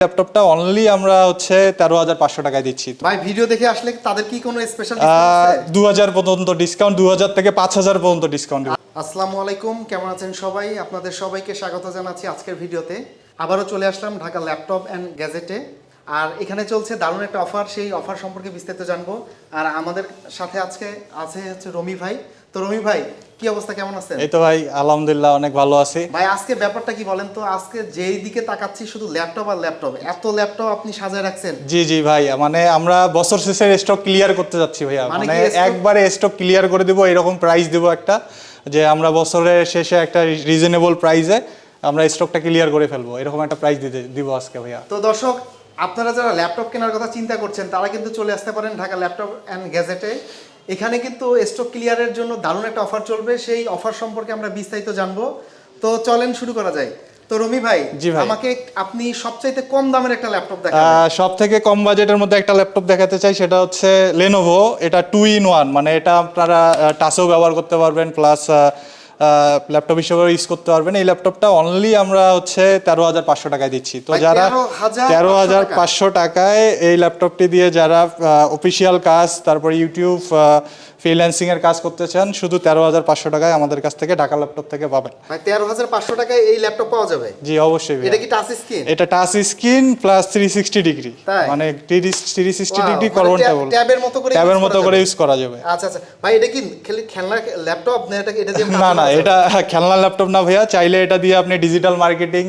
ল্যাপটপটা অনলি আমরা হচ্ছে 13,500 টাকায় দিচ্ছি। ভাই ভিডিও দেখে আসলে তাদের কি কোনো স্পেশাল ডিসকাউন্ট আছে? 2000 পর্যন্ত ডিসকাউন্ট, 2000 থেকে 5000 পর্যন্ত ডিসকাউন্ট। আসসালামু আলাইকুম, কেমন আছেন সবাই? আপনাদের সবাইকে স্বাগত জানাচ্ছি আজকের ভিডিওতে। আবারও চলে আসলাম ঢাকা ল্যাপটপ অ্যান্ড গ্যাজেটে। আর এখানে চলছে দারুণ একটা অফার, সেই অফার সম্পর্কে বিস্তারিত জানবো। আর আমাদের সাথে আজকে হচ্ছে রমি ভাই। তো রমি ভাই, কি অবস্থা, কেমন আছেন? এই তো ভাই আলহামদুলিল্লাহ অনেক ভালো আছি ভাই আজকে ব্যাপারটা কি বলেন তো? আজকে যেই দিকে তাকাচ্ছি শুধু ল্যাপটপ আর ল্যাপটপ, এত ল্যাপটপ আপনি সাজায় রাখছেন। জি ভাই, মানে আমরা বছর শেষের স্টক ক্লিয়ার করতে যাচ্ছি ভাইয়া, মানে মানে কি stock? একবারে স্টক ক্লিয়ার করে দিব, এরকম প্রাইস দিব একটা, যে আমরা বছরের শেষে একটা রিজনেবল প্রাইসে আমরা স্টকটা ক্লিয়ার করে ফেলবো, এরকম একটা প্রাইস দিব আজকে ভাইয়া। তো দর্শক, আপনারা যারা ল্যাপটপ কেনার কথা চিন্তা করছেন তারা কিন্তু চলে আসতে পারেন ঢাকা ল্যাপটপ অ্যান্ড গ্যাজেটে। এখানে কিন্তু স্টক ক্লিয়ারের জন্য দারুণ একটা অফার চলবে, সেই অফার সম্পর্কে আমরা বিস্তারিত জানবো। তো চলেন শুরু করা যায়। তো রমি ভাই, জি ভাই, আমাকে আপনি সবচাইতে কম দামের একটা ল্যাপটপ দেখান। সব থেকে কম বাজেটের মধ্যে একটা ল্যাপটপ দেখাতে চাই, সেটা হচ্ছে লেনোভো। এটা 2-in-1, মানে এটা আপনারা টাচেও ব্যবহার করতে পারবেন, প্লাস ল্যাপটপ হিসেবে ইউজ করতে পারবেন। এই ল্যাপটপটা অনলি আমরা হচ্ছে 13,500 টাকায় দিচ্ছি। তো যারা 13,500 টাকায় এই ল্যাপটপটি দিয়ে যারা অফিসিয়াল কাজ, তারপর ইউটিউব ফ্রিল্যান্সিং এর কাজ করতে চান, শুধু 13,500 টাকায় আমাদের কাছ থেকে ঢাকা ল্যাপটপ থেকে পাবেন। ভাই 13,500 টাকায় এই ল্যাপটপ পাওয়া যাবে? জি অবশ্যই। এটা কি টাচ স্ক্রিন? এটা টাচ স্ক্রিন প্লাস 360 ডিগ্রি, মানে 360 ডিগ্রি ট্যাবের মতো করে ইউজ করা যাবে। আচ্ছা ভাই, এটা কি খেলনা ল্যাপটপ না? এটা দিয়ে না এটা খেলনা ল্যাপটপ না ভাইয়া। চাইলে এটা দিয়ে আপনি digital marketing,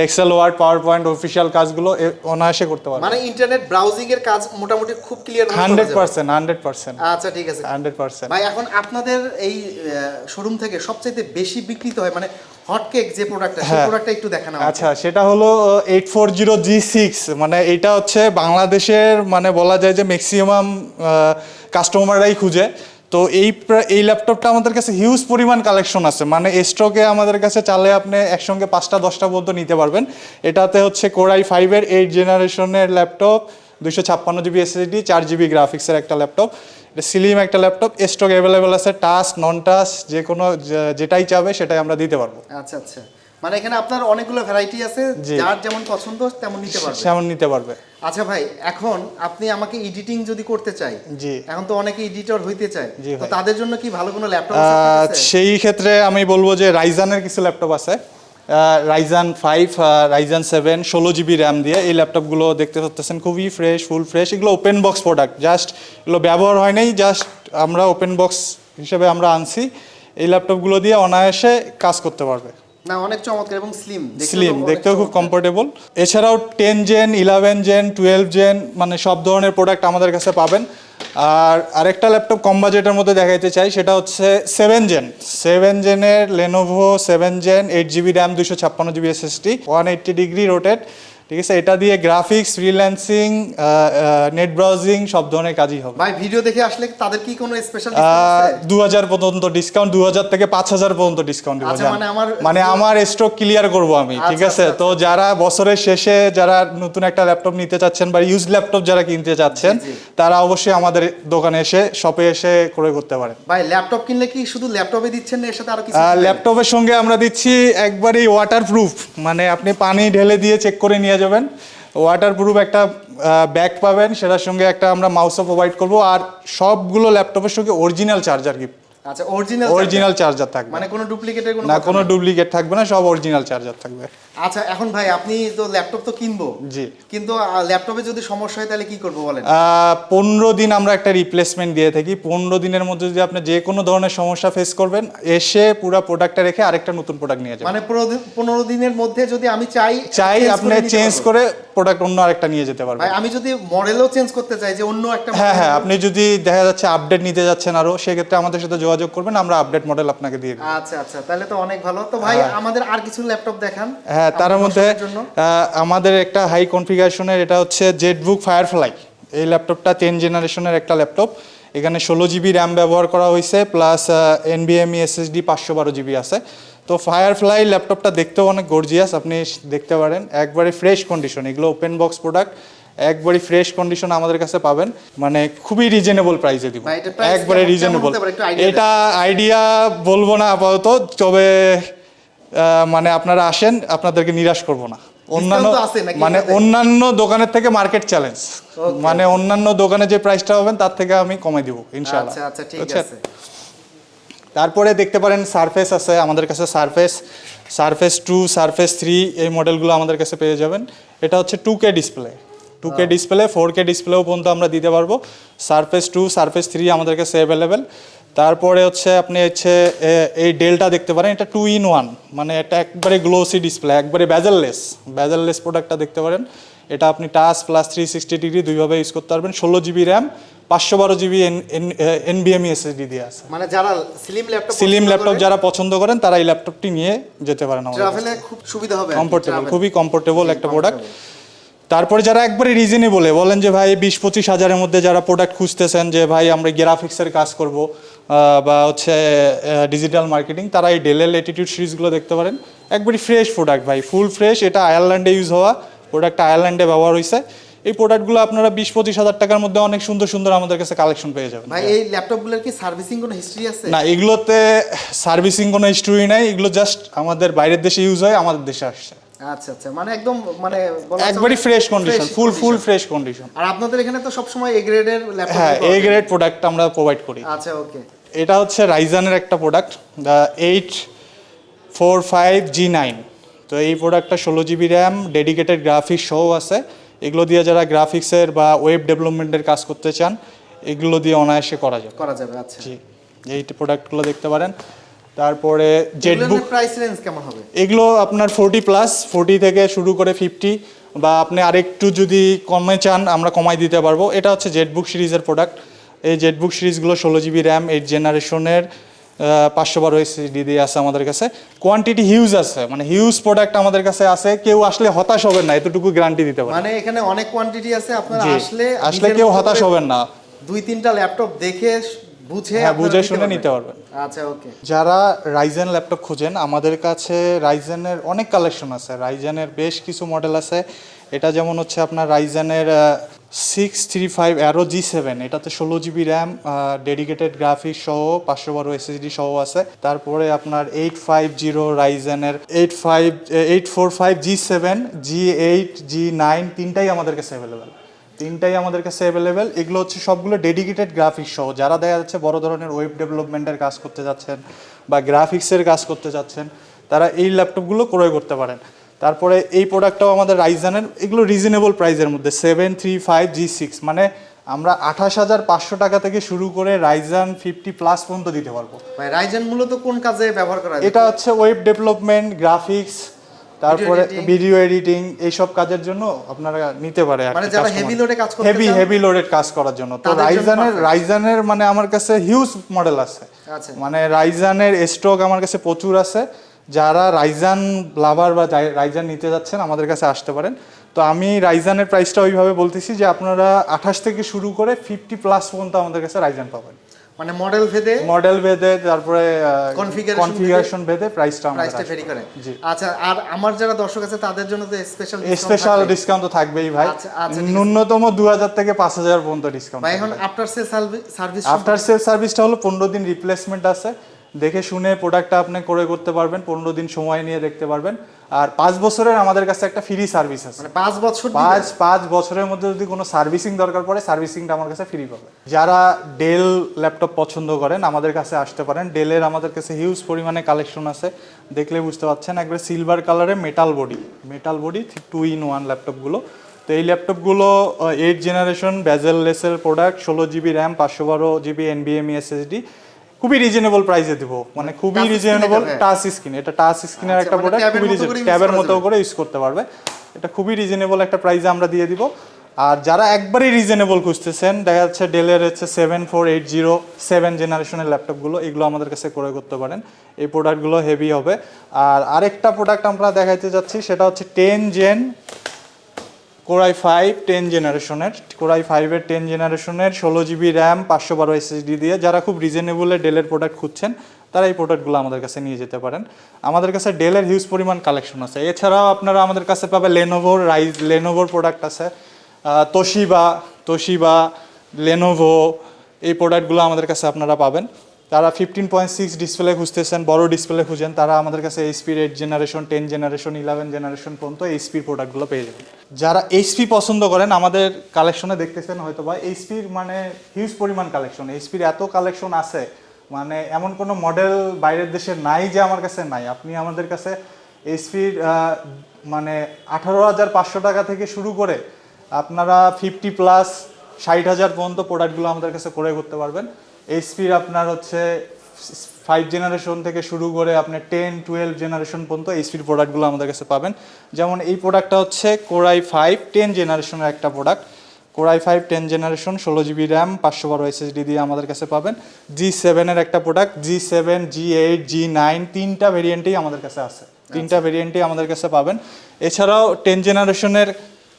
Excel, Word, PowerPoint, official কাজগুলো অনায়াসে করতে পারবেন। মানে ইন্টারনেট ব্রাউজিং এর কাজ মোটামুটি খুব ক্লিয়ার 100%। আচ্ছা ঠিক আছে 100%। ভাই, এখন আপনাদের এই শোরুম থেকে সবচেয়ে বেশি বিক্রিত হয় মানে হটকেক যে প্রোডাক্টটা, সেই প্রোডাক্টটা একটু দেখানো। আচ্ছা, সেটা হলো 840G6, মানে এটা হচ্ছে বাংলাদেশের, মানে বলা যায় যে ম্যাক্সিমাম কাস্টমাররাই খুঁজে। তো এই ল্যাপটপটা আমাদের কাছে হিউজ পরিমাণ কালেকশন আছে, মানে স্টকে আমাদের কাছে চালে আপনি একসঙ্গে 5টা 10টা পর্যন্ত নিতে পারবেন। এটাতে হচ্ছে Core i5-এর 8 জেনারেশনের ল্যাপটপ, 256GB SSD, 4GB গ্রাফিক্সের একটা ল্যাপটপ। এটা স্লিম একটা ল্যাপটপ, স্টক অ্যাভেলেবেল আছে, টাচ নন টাচ যে কোনো যেটাই চাবে সেটাই আমরা দিতে পারবো। আচ্ছা, মানে এখানে আপনার অনেকগুলো ভ্যারাইটি আছে, যার যেমন পছন্দ তেমন নিতে পারবে। আচ্ছা ভাই, এখন আপনি আমাকে এডিটিং যদি করতে চাই, জি এখন তো অনেকে এডিটর হইতে চায়, তো তাদের জন্য কি ভালো কোনো ল্যাপটপ আছে? সেই ক্ষেত্রে আমি বলবো যে রাইজানের কিছু ল্যাপটপ আছে, রাইজান 5, রাইজান 7, 16GB র্যাম দিয়ে এই ল্যাপটপগুলো দেখতে পাচ্ছেন, খুবই ফ্রেশ, ফুল ফ্রেশ। এগুলো ওপেন বক্স প্রোডাক্ট, জাস্ট এগুলো ব্যবহার হয় নাই, জাস্ট আমরা ওপেন বক্স হিসেবে আমরা আনছি। এই ল্যাপটপগুলো দিয়ে অনায়াসে কাজ করতে পারবে। না, অনেক চমৎকার এবং স্লিম, দেখতেও খুব কমফোর্টেবল। এছাড়াও 10 জেন, 11 জেন, 12 জেন, মানে সব ধরনের প্রোডাক্ট আমাদের কাছে পাবেন। আর আরেকটা ল্যাপটপ কম বাজেটের মধ্যে দেখাইতে চাই, সেটা হচ্ছে 7 জেনের Lenovo 7 gen, 8GB RAM, 256GB SSD, 180 degree rotate, ঠিক আছে। এটা দিয়ে গ্রাফিক্স, ফ্রিল্যান্সিং, নেট ব্রাউজিং সব ধরনের কাজই হবে। ভাই ভিডিও দেখে আসলে তাদের কি কোনো স্পেশাল ডিসকাউন্ট আছে? 2000 পর্যন্ত ডিসকাউন্ট, 2000 থেকে 5000 পর্যন্ত ডিসকাউন্ট দিব। মানে আমার স্টক ক্লিয়ার করব আমি, ঠিক আছে। তো যারা বছরের শেষে যারা নতুন একটা ল্যাপটপ নিতে চাচ্ছেন বা ইউজ ল্যাপটপ যারা কিনতে চাচ্ছেন, তারা অবশ্যই আমাদের দোকানে এসে, শপে এসে ক্রয় করতে পারেন। ভাই ল্যাপটপ কিনলে কি শুধু ল্যাপটপে দিচ্ছেন না, এর সাথে আরো কিছু? ল্যাপটপের সঙ্গে আমরা দিচ্ছি একবারই ওয়াটারপ্রুফ, মানে আপনি পানি ঢেলে দিয়ে চেক করে নিয়ে যাবেন, ওয়াটারপ্রুফ একটা ব্যাগ পাবেন, সেটার সঙ্গে একটা আমরা মাউসও প্রোভাইড করব। আর সবগুলো ল্যাপটপের সঙ্গে অরিজিনাল চার্জার গিফট। আচ্ছা, অরিজিনাল চার্জার থাকবে, মানে কোনো ডুপ্লিকেটের কোনো ডুপ্লিকেট থাকবে না, সব অরিজিনাল চার্জার থাকবে। আচ্ছা, এখন ভাই আপনি তো ল্যাপটপ তো কিনবো, জি, কিন্তু ল্যাপটপে যদি সমস্যা হয় তাহলে কি করব বলেন? 15 দিন আমরা একটা রিপ্লেসমেন্ট দিয়ে থাকি। 15 দিনের মধ্যে যদি আপনি যে কোনো ধরনের সমস্যা ফেস করবেন, এসে পুরো প্রোডাক্টটা রেখে আরেকটা নতুন প্রোডাক্ট নিয়ে যাবেন। মানে 15 দিনের মধ্যে যদি আমি চাই আপনি চেঞ্জ করে প্রোডাক্ট অন্য আরেকটা নিয়ে যেতে পারবেন। ভাই আমি যদি মডেলও চেঞ্জ করতে চাই, যে অন্য একটা, হ্যাঁ, আপনি যদি দেখা যাচ্ছে আপডেট নিতে যাচ্ছেন আরো, সেক্ষেত্রে আমাদের সাথে যোগাযোগ করবেন, আমরা আপডেট মডেল আপনাকে দিয়ে দেব। আচ্ছা, তাহলে তো অনেক ভালো। তো ভাই আমাদের আর কিছু ল্যাপটপ দেখান। হ্যাঁ, তার মধ্যে আমাদের একটা হাই কনফিগারেশনের, এটা হচ্ছে জেটবুক ফায়ারফ্লাই। এই ল্যাপটপটা 10 জেনারেশনের একটা ল্যাপটপ। এখানে 16GB র্যাম ব্যবহার করা হয়েছে, প্লাস NVMe SSD 512GB আছে। তো ফায়ারফ্লাই ল্যাপটপটা দেখতেও অনেক গর্জিয়াস, আপনি দেখতে পারেন, একবারে ফ্রেশ কন্ডিশন। এগুলো ওপেন বক্স প্রোডাক্ট, একবারে ফ্রেশ কন্ডিশন আমাদের কাছে পাবেন, মানে খুবই রিজনেবল প্রাইসে দিব, একবারে রিজনেবল। এটা আইডিয়া বলবো না আপাতত, তবে মানে আপনারা আসেন, আপনাদেরকে নিরাশ করব না। অন্যান্য Discount তো আছে নাকি মানে এটাতে? অন্যান্য দোকানের থেকে মার্কেট চ্যালেঞ্জ, Okay. মানে অন্যান্য দোকানে যে প্রাইসটা পাবেন তার থেকে আমি কমাই দিব ইনশাআল্লাহ। আচ্ছা আচ্ছা ঠিক বুঝছেন? আছে। তারপরে দেখতে পারেন সারফেস আছে আমাদের কাছে, সারফেস 2, সারফেস 3 এই মডেলগুলো আমাদের কাছে পেয়ে যাবেন। এটা হচ্ছে 2K display, 2K display, 4K ডিসপ্লেও পর্যন্ত আমরা দিতে পারবো। সারফেস 2, সারফেস 3 আমাদের কাছে অ্যাভেলেবেল। তারপরে হচ্ছে আপনি হচ্ছে এই ডেলটা দেখতে পারেন, এটা 2-in-1, মানে এটা একবারে গ্লোসি ডিসপ্লে, একবারে বেজেললেস প্রোডাক্টটা দেখতে পারেন। এটা আপনি টাচ প্লাস 360 ডিগ্রি দুইভাবে ইউজ করতে পারবেন। 16 GB RAM, 512 GB NVMe SSD দিয়ে আছে। মানে যারা স্লিম ল্যাপটপ যারা পছন্দ করেন তারা এই ল্যাপটপটি নিয়ে যেতে পারেন আমাদের কাছে। ট্রাভেলে খুব সুবিধা হবে, কমফোর্টেবল, খুবই কমফোর্টেবল একটা প্রোডাক্ট। তারপরে যারা একবারে রিজনেবলে বলেন যে ভাই 20-25 হাজারের মধ্যে যারা প্রোডাক্ট খুঁজতেছেন যে ভাই আমরা গ্রাফিক্সের কাজ করব বা হচ্ছে ডিজিটাল মার্কেটিং, তারা এই ডেলের ল্যাটিটিউড সিরিজগুলো দেখতে পারেন। একবারে ফ্রেশ প্রোডাক্ট ভাই, ফুল ফ্রেশ। এটা আয়ারল্যান্ডে ইউজ হওয়া প্রোডাক্ট, আয়ারল্যান্ডে ব্যবহার হয়েছে। এই প্রোডাক্টগুলো আপনারা 20-25 হাজার টাকার মধ্যে অনেক সুন্দর সুন্দর আমাদের কাছে কালেকশন পেয়ে যাবেন। ভাই এই ল্যাপটপগুলোর কি সার্ভিসিং কোনো হিস্ট্রি আছে? না, এগুলোতে সার্ভিসিং কোনো হিস্টরি নাই, এগুলো জাস্ট আমাদের বাইরের দেশে ইউজ হয়, আমাদের দেশে আসছে। আচ্ছা আচ্ছা, মানে একদম মানে বলা একবারই চলে fresh condition, fresh full condition। Fresh condition. আর আপনাদের এখানে তো সবসময় এ গ্রেডের ল্যাপটপ? হ্যাঁ, এ গ্রেড প্রোডাক্ট আমরা প্রোভাইড করি। আচ্ছা ওকে। এটা হচ্ছে রাইজানের একটা প্রোডাক্ট, দ্য 845G9। তো এই প্রোডাক্টটা 16 GB র্যাম, ডেডিকেটেড গ্রাফিক্স সহ আছে। এগুলো দিয়ে যারা গ্রাফিক্সের বা ওয়েব ডেভেলপমেন্টের কাজ করতে চান, এগুলো দিয়ে অনায়াসে করা যাবে। আচ্ছা। জি, এই প্রোডাক্টগুলো দেখতে পারেন। তারপরে জেটবুক, প্রাইস রেঞ্জ কেমন হবে? এগুলো আপনার 40 থেকে শুরু করে 50, বা আপনি আরেকটু যদি কমে চান আমরা কমাই দিতে পারবো। এটা হচ্ছে জেটবুক সিরিজের প্রোডাক্ট। এই জেটবুক সিরিজগুলো 16 GB র্যাম, 8 জেনারেশনের, 512 SSD দিয়ে আছে আমাদের কাছে। কোয়ান্টিটি হিউজ আছে, মানে হিউজ প্রোডাক্ট আমাদের কাছে আছে। কেউ আসলে হতাশ হবেন না, এতটুকু গ্যারান্টি দিতে পারি। মানে এখানে অনেক কোয়ান্টিটি আছে, আপনারা জি, আসলে আসলে কেউ হতাশ হবেন না, 2-3টা ল্যাপটপ দেখে বুঝে বুঝে শুনে নিতে পারবেন। আচ্ছা ওকে। যারা রাইজেন ল্যাপটপ খুঁজেন, আমাদের কাছে রাইজেনের অনেক কালেকশন আছে, রাইজেনের বেশ কিছু মডেল আছে। এটা যেমন হচ্ছে আপনার রাইজেনের 635 অ্যারো G7, এটাতে 16 GB র্যাম, ডেডিকেটেড গ্রাফিক্স সহ, 512 SSD সহ আছে। তারপরে আপনার 850 রাইজেনের 845G7, G8, G9 তিনটাই আমাদের কাছে অ্যাভেলেবেল। এগুলো হচ্ছে সবগুলো ডেডিকেটেড গ্রাফিক্স সহ। যারা দেখা যাচ্ছে বড় ধরনের ওয়েব ডেভেলপমেন্টের কাজ করতে যাচ্ছেন বা গ্রাফিক্সের কাজ করতে যাচ্ছেন, তারা এই ল্যাপটপগুলো ক্রয় করতে পারেন। তারপরে এই প্রোডাক্টটাও আমাদের রাইজানের, এগুলো রিজনেবল প্রাইসের মধ্যে। 735G6, মানে আমরা 28,500 টাকা থেকে শুরু করে রাইজান 50+ পর্যন্ত দিতে পারবো। ভাই রাইজেন মূলত কোন কাজে ব্যবহার করা হয়? এটা হচ্ছে ওয়েব ডেভেলপমেন্ট, গ্রাফিক্স, তারপরে ভিডিও এডিটিং, এইসব কাজের জন্য আপনারা নিতে পারে। মানে যারা হেভি লোডে কাজ করতে চান, হেভি লোডের কাজ করার জন্য। তো তাদের জন্য রাইজানের মানে আমার কাছে হিউজ মডেল আছে। আচ্ছা। মানে রাইজানের স্টক আমার কাছে প্রচুর আছে। যারা রাইজান লাভার বা রাইজান নিতে যাচ্ছেন আমাদের কাছে আসতে পারেন। তো আমি রাইজানের প্রাইসটা ওইভাবে বলতেছি যে আপনারা 28 থেকে শুরু করে 50+ পর্যন্ত আমাদের কাছে রাইজান পাবেন। মানে মডেল ভেদে তারপরে কনফিগারেশন ভেদে প্রাইসটা ভেরি করে। জি। আচ্ছা, আর আমার যারা দর্শক আছে তাদের জন্য তো স্পেশাল ডিসকাউন্ট তো থাকবেই ভাই। আচ্ছা, ন্যূনতম 2000 থেকে 5000 পর্যন্ত ডিসকাউন্ট। ভাই এখন আফটার সেল সার্ভিসটা হলো 15 দিন রিপ্লেসমেন্ট আছে। দেখে শুনে প্রোডাক্টটা আপনি ক্রয় করতে পারবেন, 15 দিন সময় নিয়ে দেখতে পারবেন। আর 5 বছরের আমাদের কাছে একটা ফ্রি সার্ভিস আছে। মানে 5 বছর 5 বছরের মধ্যে যদি কোনো সার্ভিসিং দরকার পড়ে, সার্ভিসিংটা আমার কাছে ফ্রি পাবে। যারা ডেল ল্যাপটপ পছন্দ করেন আমাদের কাছে আসতে পারেন। ডেলের আমাদের কাছে হিউজ পরিমাণে কালেকশন আছে, দেখলে বুঝতে পারছেন। একবার সিলভার কালারে মেটাল বডি 2-in-1 ল্যাপটপগুলো। তো এই ল্যাপটপগুলো 8 জেনারেশন বেজেললেসের product, 16 GB RAM, 512 GB NVMe SSD, খুবই রিজনেবল প্রাইসে দিব, মানে খুবই রিজনেবল। টাচ স্ক্রিন, এটা টাচ স্ক্রিনের একটা প্রোডাক্ট, খুবই রিজনেবল, ট্যাবের মতো করে ইউজ করতে পারবে। এটা খুবই রিজনেবল একটা প্রাইসে আমরা দিয়ে দিব। আর যারা একবারই রিজনেবল খুঁজতেছেন, দেখা যাচ্ছে ডেলের হচ্ছে 7480 7 জেনারেশনের ল্যাপটপগুলো, এগুলো আমাদের কাছে ক্রয় করতে পারেন। এই প্রোডাক্টগুলো হেভি হবে। আর আরেকটা প্রোডাক্ট আমরা দেখাইতে যাচ্ছি, সেটা হচ্ছে 10 জেন Core i5 10 জেনারেশনের, Core i5-এর 10 জেনারেশনের 16 GB র্যাম, 512 SSD দিয়ে। যারা খুব রিজনেবলে ডেলের প্রোডাক্ট খুঁজছেন তারা এই প্রোডাক্টগুলো আমাদের কাছে নিয়ে যেতে পারেন। আমাদের কাছে ডেলের হিউজ পরিমাণ কালেকশন আছে। এছাড়াও আপনারা আমাদের কাছে পাবেন লেনোভোর প্রোডাক্ট আছে, তোশিবা, লেনোভো, এই প্রোডাক্টগুলো আমাদের কাছে আপনারা পাবেন। যারা 15.6 ডিসপ্লে খুঁজতেছেন, বড় ডিসপ্লে খুঁজেন, তারা আমাদের কাছে এইচপির 8 জেনারেশন, 10 জেনারেশন, 11 জেনারেশন পর্যন্ত এইচপির প্রোডাক্টগুলো পেয়ে যাবেন। যারা এইচপি পছন্দ করেন, আমাদের কালেকশনে দেখতেছেন হয়তো বা এইচপির মানে হিউজ পরিমাণ কালেকশন, এইচপির এত কালেকশন আছে, মানে এমন কোনো মডেল বাইরের দেশে নাই যে আমার কাছে নাই। আপনি আমাদের কাছে এইচপির মানে 18,500 টাকা থেকে শুরু করে আপনারা 50+ 60,000 পর্যন্ত প্রোডাক্টগুলো আমাদের কাছে ক্রয় করতে পারবেন। এইচপির আপনার হচ্ছে 5 জেনারেশন থেকে শুরু করে আপনার 10, 12 জেনারেশন পর্যন্ত এইচপির প্রোডাক্টগুলো আমাদের কাছে পাবেন। যেমন এই প্রোডাক্টটা হচ্ছে Core i5 10 জেনারেশনের একটা product. Core i5 10 generation, 16GB RAM, 512 SSD দিয়ে আমাদের কাছে পাবেন। G7 এর একটা প্রোডাক্ট, G7, G8, G9 তিনটা ভেরিয়েন্টেই আমাদের কাছে আছে, তিনটা ভেরিয়েন্টেই আমাদের কাছে পাবেন। এছাড়াও 10 জেনারেশনের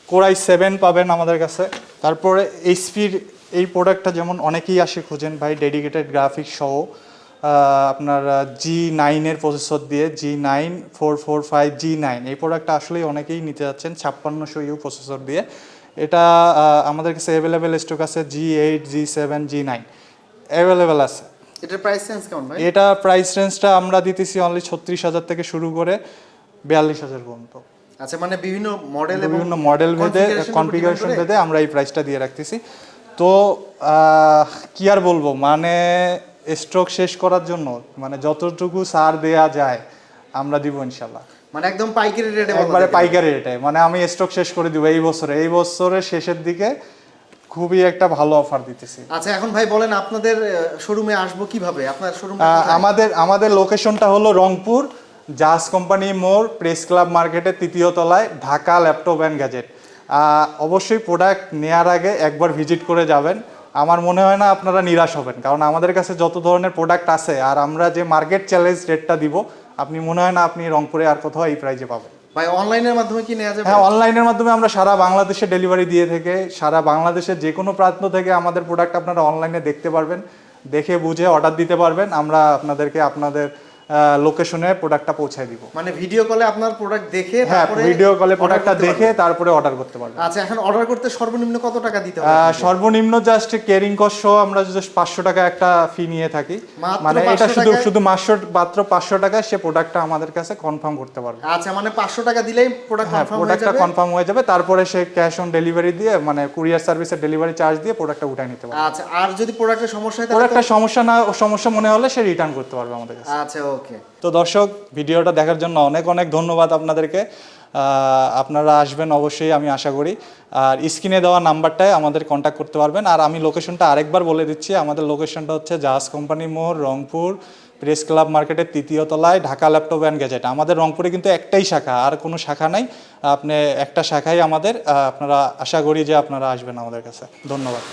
Core i7 পাবেন আমাদের কাছে। তারপরে এইচপির এই প্রোডাক্টটা যেমন অনেকেই আসে খুঁজেন ভাই, ডেডিকেটেড গ্রাফিক্স সহ আপনার G9 এর প্রসেসর দিয়ে, G9 445 G9 এই প্রোডাক্টটা আসলেই অনেকেই নিতে যাচ্ছেন 5600U প্রসেসর দিয়ে। এটা আমাদের কাছে অ্যাভেলেবেল স্টক আছে, G8, G7, G9 অ্যাভেলেবেল আছে। এটার প্রাইস রেঞ্জ কেমন ভাই? এটা প্রাইস রেঞ্জটা আমরা দিতেছি অনলি 36,000 থেকে শুরু করে 42,000 পর্যন্ত। আচ্ছা, মানে বিভিন্ন মডেল এবং বিভিন্ন মডেল ভেদে, configuration কনফিগারেশন depend করে? ভেদে আমরা এই প্রাইসটা দিয়ে রাখতেছি। তো কি আর বলবো, মানে স্টক শেষ করার জন্য মানে যতটুকু ছাড় দেয়া যায় আমরা দিব ইনশাল্লাহ। মানে একদম পাইকারি রেটে একবারে পাইকারি রেটে, মানে আমি স্টক শেষ করে দিব এই বছরের শেষের দিকে খুবই একটা ভালো অফার দিতেছি। আচ্ছা, এখন ভাই বলেন আপনাদের শোরুমে আসবো কিভাবে? আপনার শোরুম আমাদের লোকেশনটা হলো রংপুর জাস কোম্পানি মোড়, প্রেস ক্লাব মার্কেটের 3য় তলায়, ঢাকা ল্যাপটপ অ্যান্ড গ্যাজেট। অবশ্যই প্রোডাক্ট নেওয়ার আগে একবার ভিজিট করে যাবেন। আমার মনে হয় না আপনারা নিরাশ হবেন, কারণ আমাদের কাছে যত ধরনের প্রোডাক্ট আছে আর আমরা যে মার্কেট চ্যালেঞ্জ রেটটা দিব, আপনি মনে হয় না আপনি রংপুরে আর কোথাও এই প্রাইজে পাবেন। ভাই অনলাইনের মাধ্যমে কি নেওয়া যাবে? হ্যাঁ, অনলাইনের মাধ্যমে আমরা সারা বাংলাদেশে ডেলিভারি দিয়ে থেকে, সারা বাংলাদেশের যে কোনো প্রান্ত থেকে আমাদের প্রোডাক্ট আপনারা অনলাইনে দেখতে পারবেন, দেখে বুঝে অর্ডার দিতে পারবেন। আমরা আপনাদেরকে আপনাদের লোকেশনে প্রোডাক্টটা পৌঁছায় দিব। মানে ভিডিও কলে আপনার প্রোডাক্ট দেখে হ্যাঁ, তারপরে ভিডিও কলে order প্রোডাক্টটা করতে দেখে পারবেন? তারপরে অর্ডার করতে পারবেন। আচ্ছা, এখন অর্ডার করতে সর্বনিম্ন কত টাকা দিতে হবে? সর্বনিম্ন জাস্ট কেয়ারিং কস্ট সহ আমরা জাস্ট 500 টাকা একটা ফি নিয়ে থাকি। মাত্র মানে এটা 500 টাকায়? শুধু মাত্র 500 টাকায় সে প্রোডাক্টটা আমাদের কাছে কনফার্ম করতে পারবে। আচ্ছা, মানে 500 টাকা দিলেই প্রোডাক্ট হ্যাঁ, কনফার্ম হয়ে প্রোডাক্টটা যাবে? কনফার্ম হয়ে যাবে, তারপরে সে ক্যাশ অন ডেলিভারি দিয়ে মানে কুরিয়ার সার্ভিসের ডেলিভারি চার্জ দিয়ে প্রোডাক্টটা উঠায় নিতে পারবে। আচ্ছা, আর যদি প্রোডাক্টের সমস্যা হয় তাহলে প্রোডাক্টটা সমস্যা মনে হলে সে রিটার্ন করতে পারবে আমাদের কাছে। আচ্ছা, ওকে। তো দর্শক, ভিডিওটা দেখার জন্য অনেক অনেক ধন্যবাদ আপনাদেরকে। আপনারা আসবেন অবশ্যই, আমি আশা করি। আর স্ক্রিনে দেওয়া নাম্বারটায় আমাদের কন্ট্যাক্ট করতে পারবেন। আর আমি লোকেশনটা আরেকবার বলে দিচ্ছি, আমাদের লোকেশনটা হচ্ছে জাহাজ কোম্পানি মোড়, রংপুর প্রেস ক্লাব মার্কেটের 3য় তলায়, ঢাকা ল্যাপটপ অ্যান্ড গ্যাজেট। আমাদের রংপুরে কিন্তু একটাই শাখা, আর কোনো শাখা নাই। আপনি একটা শাখাই আমাদের, আপনারা আশা করি যে আপনারা আসবেন আমাদের কাছে। ধন্যবাদ।